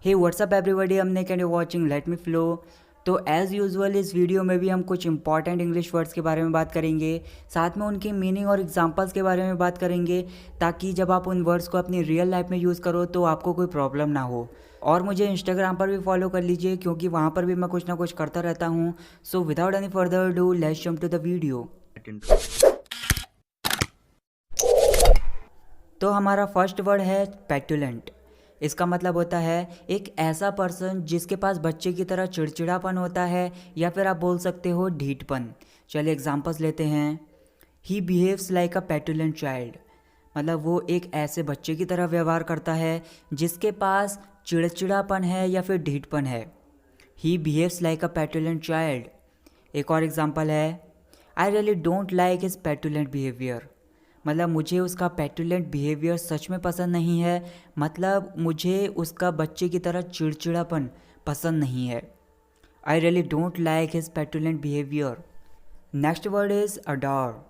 हे WhatsApp everybody, हम neck and watching let me flow. तो as usual इस video में भी हम कुछ इंपॉर्टेंट इंग्लिश वर्ड्स के बारे में बात करेंगे, साथ में उनकी मीनिंग और एग्जांपल्स के बारे में बात करेंगे, ताकि जब आप उन वर्ड्स को अपनी रियल लाइफ में यूज़ करो तो आपको कोई प्रॉब्लम ना हो। और मुझे इंस्टाग्राम पर भी फॉलो कर लीजिए, क्योंकि वहाँ पर भी मैं कुछ ना कुछ करता रहता हूँ। So without any further do let's jump to the video. तो हमारा फर्स्ट वर्ड है पेटुलेंट। इसका मतलब होता है एक ऐसा पर्सन जिसके पास बच्चे की तरह चिड़चिड़ापन होता है, या फिर आप बोल सकते हो ढीठपन। चलिए एग्जांपल्स लेते हैं। He behaves like a petulant child, मतलब वो एक ऐसे बच्चे की तरह व्यवहार करता है जिसके पास चिड़चिड़ापन है या फिर ढीठपन है। He behaves like a petulant child. एक और एग्जांपल है, I really don't like his petulant behaviour, मतलब मुझे उसका पेटुलेंट बिहेवियर सच में पसंद नहीं है, मतलब मुझे उसका बच्चे की तरह चिड़चिड़ापन पसंद नहीं है। I really don't like his petulant behaviour. Next word is adore.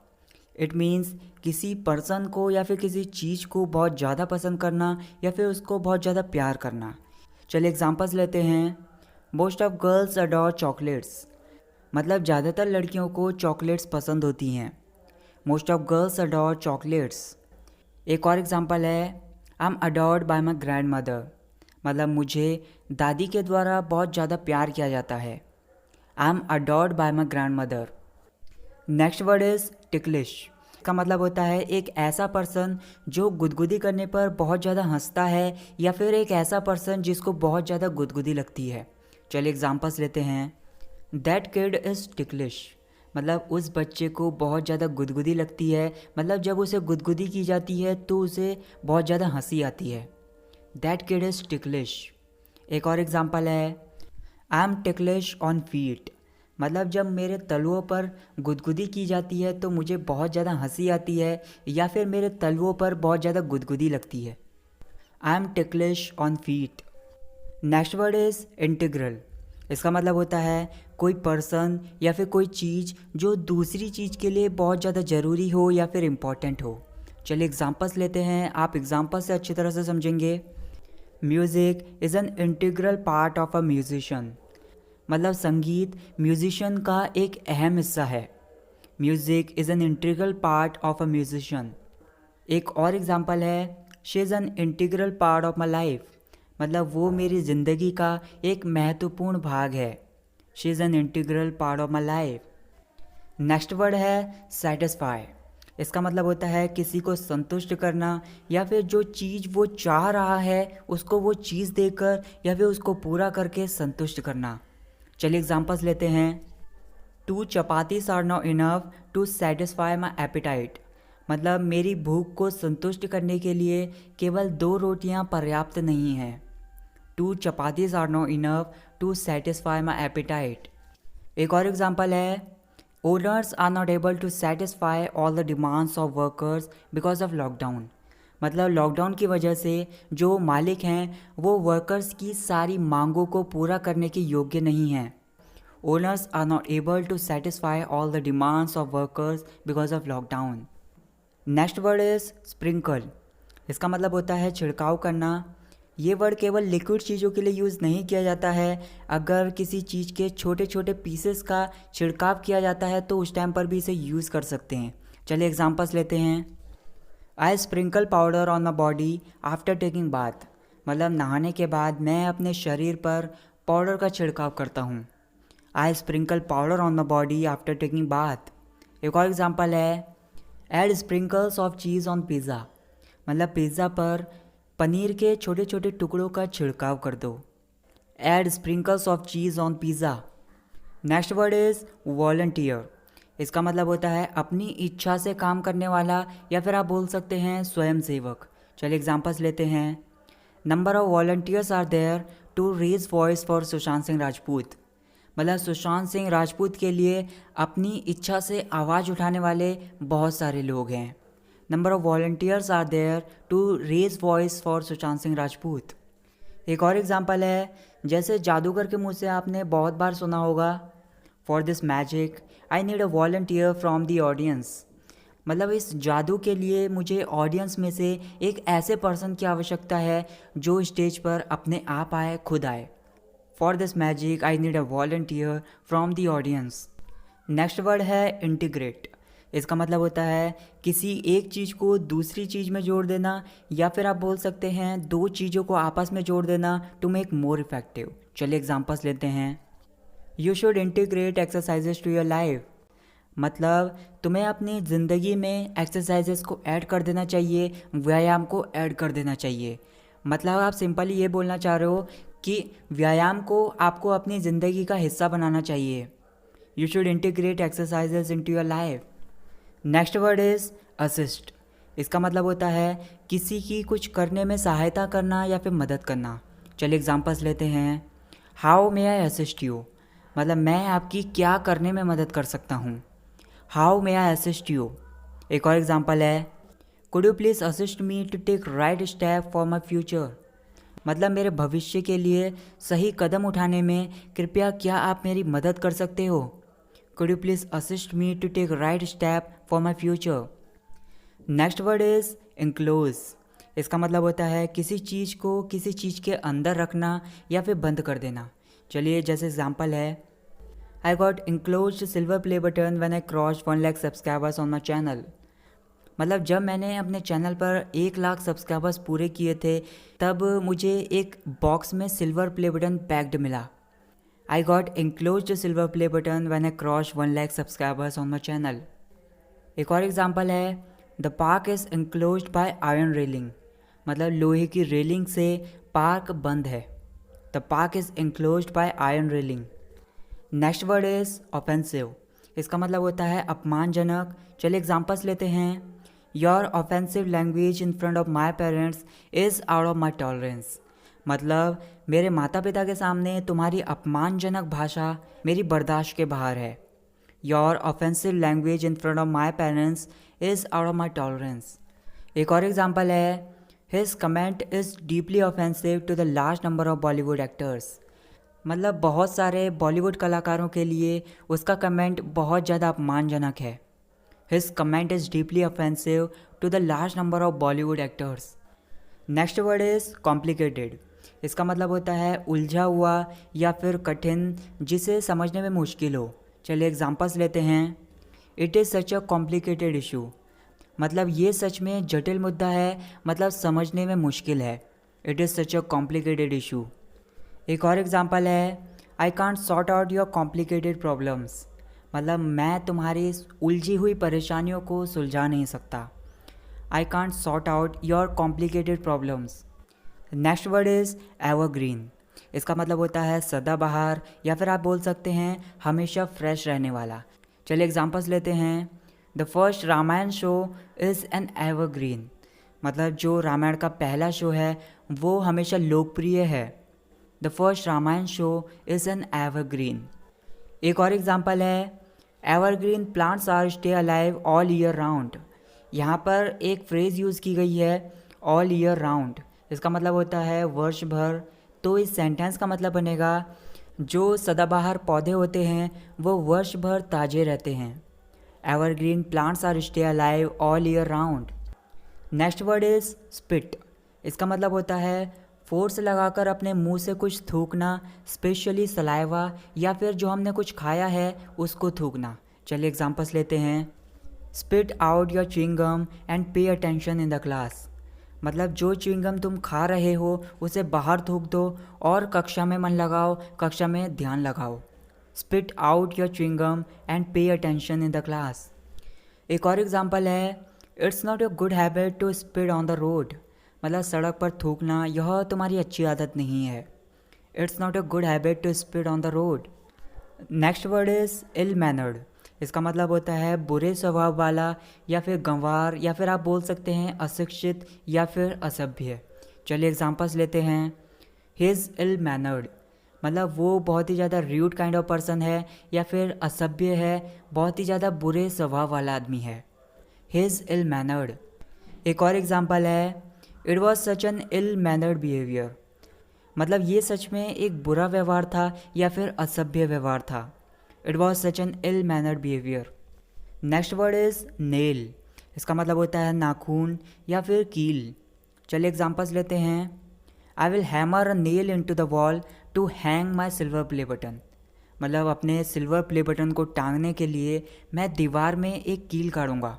It means किसी पर्सन को या फिर किसी चीज़ को बहुत ज़्यादा पसंद करना, या फिर उसको बहुत ज़्यादा प्यार करना। चलिए एग्जांपल्स लेते हैं। Most of girls adore chocolates, मतलब ज़्यादातर लड़कियों को चॉकलेट्स पसंद होती हैं। Most of girls adore chocolates. एक और एग्जांपल है, I am adored bye my grand mother, मतलब मुझे दादी के द्वारा बहुत ज़्यादा प्यार किया जाता है। I am adored bye my grand mother. Next word is ticklish. का मतलब होता है एक ऐसा पर्सन जो गुदगुदी करने पर बहुत ज़्यादा हंसता है, या फिर एक ऐसा पर्सन जिसको बहुत ज़्यादा गुदगुदी लगती है। चलिए एग्जांपल्स लेते हैं। दैट किड इज़ टिकलिश, मतलब उस बच्चे को बहुत ज़्यादा गुदगुदी लगती है, मतलब जब उसे गुदगुदी की जाती है तो उसे बहुत ज़्यादा हंसी आती है। That kid is ticklish. एक और एग्जांपल है, I am ticklish on feet, मतलब जब मेरे तलुओं पर गुदगुदी की जाती है तो मुझे बहुत ज़्यादा हंसी आती है, या फिर मेरे तलुओं पर बहुत ज़्यादा गुदगुदी लगती है। I am ticklish on feet. Next word is integral. इसका मतलब होता है कोई पर्सन या फिर कोई चीज़ जो दूसरी चीज़ के लिए बहुत ज़्यादा ज़रूरी हो या फिर इम्पॉर्टेंट हो। चलिए एग्जांपल्स लेते हैं, आप एग्जांपल से अच्छी तरह से समझेंगे। Music is an integral part of a musician, मतलब संगीत म्यूजिशियन का एक अहम हिस्सा है। Music is an integral part of a musician. एक और एग्जांपल है, she is an integral part of my life, मतलब वो मेरी ज़िंदगी का एक महत्वपूर्ण भाग है। She is an integral part of my life. Next word है सेटिस्फाई। इसका मतलब होता है किसी को संतुष्ट करना, या फिर जो चीज़ वो चाह रहा है उसको वो चीज़ देकर या फिर उसको पूरा करके संतुष्ट करना। चलिए एग्जांपल्स लेते हैं। Two chapatis are not enough to satisfy my appetite, मतलब मेरी भूख को संतुष्ट करने के लिए केवल 2 रोटियां पर्याप्त नहीं हैं। Two chapatis are not enough to satisfy my appetite. एक और एग्जांपल है, owners are not able to satisfy all the demands of workers because of lockdown, मतलब लॉकडाउन की वजह से जो मालिक हैं वो वर्कर्स की सारी मांगों को पूरा करने के योग्य नहीं हैं। Owners are not able to satisfy all the demands of workers because of lockdown. Next word is sprinkle. इसका मतलब होता है छिड़काव करना। ये वर्ड केवल लिक्विड चीज़ों के लिए यूज़ नहीं किया जाता है, अगर किसी चीज़ के छोटे छोटे पीसेस का छिड़काव किया जाता है तो उस टाइम पर भी इसे यूज़ कर सकते हैं। चलिए एग्जांपल्स लेते हैं। I sprinkle powder on my body after taking bath, मतलब नहाने के बाद मैं अपने शरीर पर पाउडर का छिड़काव करता हूँ। I sprinkle powder on my body after taking bath. एक और एग्जांपल है, add sprinkles of cheese on pizza, मतलब पिज़्ज़ा पर पनीर के छोटे छोटे टुकड़ों का छिड़काव कर दो। Add sprinkles of cheese on pizza. Next word is volunteer. इसका मतलब होता है अपनी इच्छा से काम करने वाला, या फिर आप बोल सकते हैं स्वयंसेवक। चलिए एग्जांपल्स लेते हैं। Number of volunteers are there to raise voice for Sushant Singh Rajput, मतलब सुशांत सिंह राजपूत के लिए अपनी इच्छा से आवाज़ उठाने वाले बहुत सारे लोग हैं। Number of volunteers are there to raise voice for Sushant Singh Rajput. एक और एग्जांपल है, जैसे जादूगर के मुंह से आपने बहुत बार सुना होगा, for this magic I need a volunteer from the audience, मतलब इस जादू के लिए मुझे ऑडियंस में से एक ऐसे पर्सन की आवश्यकता है जो स्टेज पर अपने आप आए, खुद आए। For this magic I need a volunteer from the audience. Next word है इंटीग्रेट। इसका मतलब होता है किसी एक चीज़ को दूसरी चीज़ में जोड़ देना, या फिर आप बोल सकते हैं दो चीज़ों को आपस में जोड़ देना टू मेक मोर इफेक्टिव। चलिए एग्जांपल्स लेते हैं। You should integrate exercises to your life. मतलब तुम्हें अपनी ज़िंदगी में एक्सरसाइजेस को ऐड कर देना चाहिए, व्यायाम को ऐड कर देना चाहिए। मतलब आप सिंपली ये बोलना चाह रहे हो कि व्यायाम को आपको अपनी ज़िंदगी का हिस्सा बनाना चाहिए। You should integrate exercises into your life. Next word is assist. इसका मतलब होता है किसी की कुछ करने में सहायता करना या फिर मदद करना। चलिए एग्जांपल्स लेते हैं। How may I assist you. मतलब मैं आपकी क्या करने में मदद कर सकता हूँ। How may I assist you. एक और एग्जांपल है, could you please assist me to take right step for my future. मतलब मेरे भविष्य के लिए सही कदम उठाने में कृपया क्या आप मेरी मदद कर सकते हो। Could you please assist me to take right step for my future. Next word is enclose. इसका मतलब होता है किसी चीज़ को किसी चीज़ के अंदर रखना या फिर बंद कर देना। चलिए जैसे एग्जांपल है, I got enclosed silver play button when I cross 1 lakh subscribers on my channel. मतलब जब मैंने अपने चैनल पर 1 लाख सब्सक्राइबर्स पूरे किए थे तब मुझे एक बॉक्स में सिल्वर प्ले बटन पैक्ड मिला। I got enclosed silver play button when I cross 1 lakh subscribers on my channel. एक और एग्जांपल है, the park is enclosed by iron railing. मतलब लोहे की रेलिंग से पार्क बंद है। The park is enclosed by iron railing. Next word is offensive. इसका मतलब होता है अपमानजनक। चलिए एग्जांपल्स लेते हैं। Your offensive language in front of my parents is out of my tolerance. मतलब मेरे माता पिता के सामने तुम्हारी अपमानजनक भाषा मेरी बर्दाश्त के बाहर है। Your offensive language in front of my parents is out of my tolerance. एक और एग्जांपल है, his comment is deeply offensive to the large number of Bollywood actors. मतलब बहुत सारे बॉलीवुड कलाकारों के लिए उसका कमेंट बहुत ज़्यादा अपमानजनक है। His comment is deeply offensive to the large number of Bollywood actors. Next word is complicated. इसका मतलब होता है उलझा हुआ या फिर कठिन, जिसे समझने में मुश्किल हो। चलिए एग्जांपल्स लेते हैं। It is such a complicated issue. मतलब ये सच में जटिल मुद्दा है, मतलब समझने में मुश्किल है। It is such a complicated issue. एक और एग्जांपल है, I can't sort out your complicated problems. मतलब मैं तुम्हारी उलझी हुई परेशानियों को सुलझा नहीं सकता। I can't sort out your complicated problems. Next word is evergreen. इसका मतलब होता है सदाबहार, या फिर आप बोल सकते हैं हमेशा फ्रेश रहने वाला। चलिए एग्जांपल्स लेते हैं। The first Ramayan show is an evergreen. मतलब जो रामायण का पहला शो है वो हमेशा लोकप्रिय है। The first Ramayan show is an evergreen. एक और एग्जांपल है, evergreen plants are stay alive all year round. यहाँ पर एक फ्रेज़ यूज़ की गई है ऑल ईयर राउंड। इसका मतलब होता है वर्ष भर। तो इस सेंटेंस का मतलब बनेगा जो सदाबहार पौधे होते हैं वो वर्ष भर ताज़े रहते हैं। Evergreen plants are stay alive all year round. Next word is spit. इसका मतलब होता है फोर्स लगाकर अपने मुंह से कुछ थूकना, स्पेशली सलाइवा, या फिर जो हमने कुछ खाया है उसको थूकना। चलिए एग्जांपल्स लेते हैं। Spit out your chewing gum and pay attention in the class. मतलब जो च्युइंग गम तुम खा रहे हो उसे बाहर थूक दो और कक्षा में मन लगाओ, कक्षा में ध्यान लगाओ। Spit out your chewing gum and pay attention in the class. एक और एग्जांपल है, it's not a good habit to spit on the road. मतलब सड़क पर थूकना यह तुम्हारी अच्छी आदत नहीं है। It's not a good habit to spit on the road. Next word is ill mannered. इसका मतलब होता है बुरे स्वभाव वाला, या फिर गंवार, या फिर आप बोल सकते हैं अशिक्षित या फिर असभ्य। चलिए एग्जांपल्स लेते हैं। He is ill mannered. मतलब वो बहुत ही ज़्यादा र्यूड काइंड ऑफ पर्सन है, या फिर असभ्य है, बहुत ही ज़्यादा बुरे स्वभाव वाला आदमी है। He is ill mannered. एक और एग्जांपल है, it was such an ill mannered behaviour. मतलब ये सच में एक बुरा व्यवहार था या फिर असभ्य व्यवहार था। It was such an ill mannered behaviour. Next word is nail. इसका मतलब होता है नाखून या फिर कील। चलिए एग्जांपल्स लेते हैं। I will hammer a nail into the wall to hang my silver play button. मतलब अपने सिल्वर प्ले बटन को टांगने के लिए मैं दीवार में एक कील काटूंगा।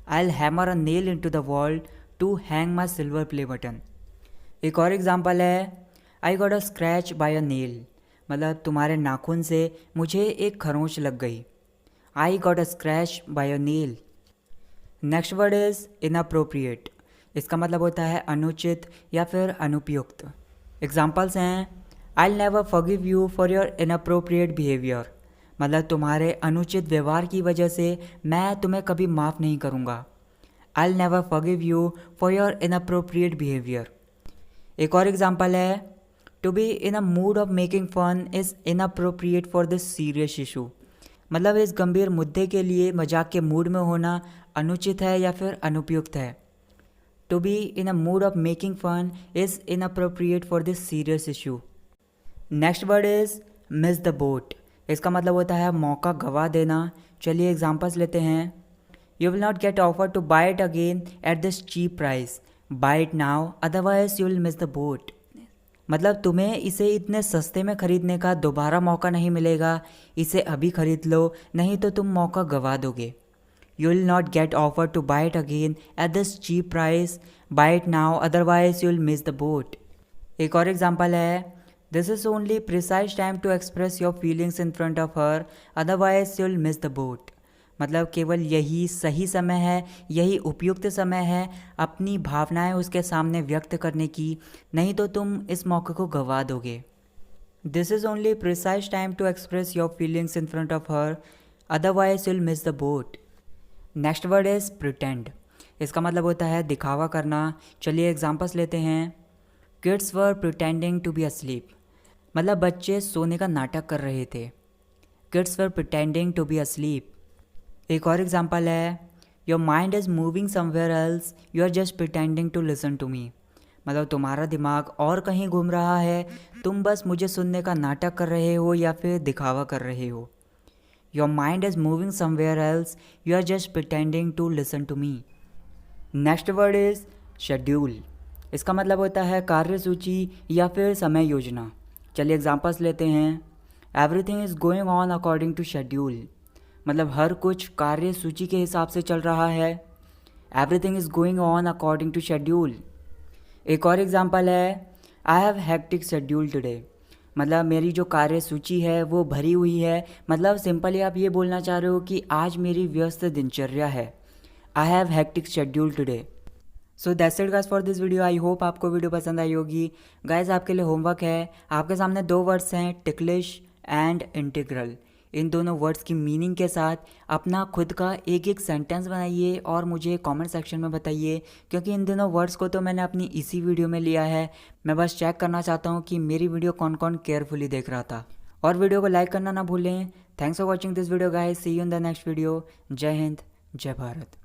I will hammer a nail into the wall to hang my silver play button. एक और एग्जांपल है, I got a scratch by a nail. मतलब तुम्हारे नाखून से मुझे एक खरोंच लग गई। I got a scratch by a nail. Next word is inappropriate. इसका मतलब होता है अनुचित या फिर अनुपयुक्त। एग्जाम्पल्स हैं, आई never forgive you for your inappropriate behaviour. मतलब तुम्हारे अनुचित व्यवहार की वजह से मैं तुम्हें कभी माफ़ नहीं करूँगा। I never forgive you for your inappropriate behaviour. एक और एग्जाम्पल है, to be in a mood of making fun is inappropriate for this serious issue. मतलब इस गंभीर मुद्दे के लिए मजाक के मूड में होना अनुचित है या फिर अनुपयुक्त है। To be in a mood of making fun is inappropriate for this serious issue. Next word is miss the boat. इसका मतलब होता है मौका गवा देना। चलिए एग्जांपल्स लेते हैं। You will not get offer to buy it again at this cheap price, buy it now otherwise you will miss the boat. मतलब तुम्हें इसे इतने सस्ते में खरीदने का दोबारा मौका नहीं मिलेगा, इसे अभी खरीद लो नहीं तो तुम मौका गवा दोगे। You will not get offer to buy it again at this cheap price, buy it now otherwise you will miss the boat. एक और एग्जांपल है, this is only precise time to express your feelings in front of her otherwise you will miss the boat. मतलब केवल यही सही समय है, यही उपयुक्त समय है अपनी भावनाएं उसके सामने व्यक्त करने की, नहीं तो तुम इस मौके को गंवा दोगे। This is only precise time to express your feelings in front of her otherwise you will miss the boat. Next word is pretend. इसका मतलब होता है दिखावा करना। चलिए एग्जांपल्स लेते हैं। Kids were pretending to be asleep. मतलब बच्चे सोने का नाटक कर रहे थे। Kids were pretending to be asleep. एक और एग्जांपल है, your mind is moving somewhere else, you are just pretending to listen to me. मतलब तुम्हारा दिमाग और कहीं घूम रहा है, तुम बस मुझे सुनने का नाटक कर रहे हो या फिर दिखावा कर रहे हो। Your mind is moving somewhere else, you are just pretending to listen to me. Next word is schedule. इसका मतलब होता है कार्यसूची या फिर समय योजना। चलिए एग्जांपल्स लेते हैं। Everything is going on according to schedule. मतलब हर कुछ कार्य सूची के हिसाब से चल रहा है। Everything is going on according to schedule. एक और एग्जांपल है, I have hectic schedule today. मतलब मेरी जो कार्य सूची है वो भरी हुई है। मतलब सिंपली आप ये बोलना चाह रहे हो कि आज मेरी व्यस्त दिनचर्या है। I have hectic schedule today. So that's it guys for this video. I hope आपको वीडियो पसंद आई होगी। गाइस आपके लिए होमवर्क है, आपके सामने 2 वर्ड्स हैं, टिकलिश एंड इंटीग्रल। इन दोनों वर्ड्स की मीनिंग के साथ अपना खुद का एक एक सेंटेंस बनाइए और मुझे कमेंट सेक्शन में बताइए, क्योंकि इन दोनों वर्ड्स को तो मैंने अपनी इसी वीडियो में लिया है। मैं बस चेक करना चाहता हूँ कि मेरी वीडियो कौन कौन केयरफुली देख रहा था। और वीडियो को लाइक करना ना भूलें। Thanks for watching this video guys, see you in the next video. जय हिंद, जय भारत।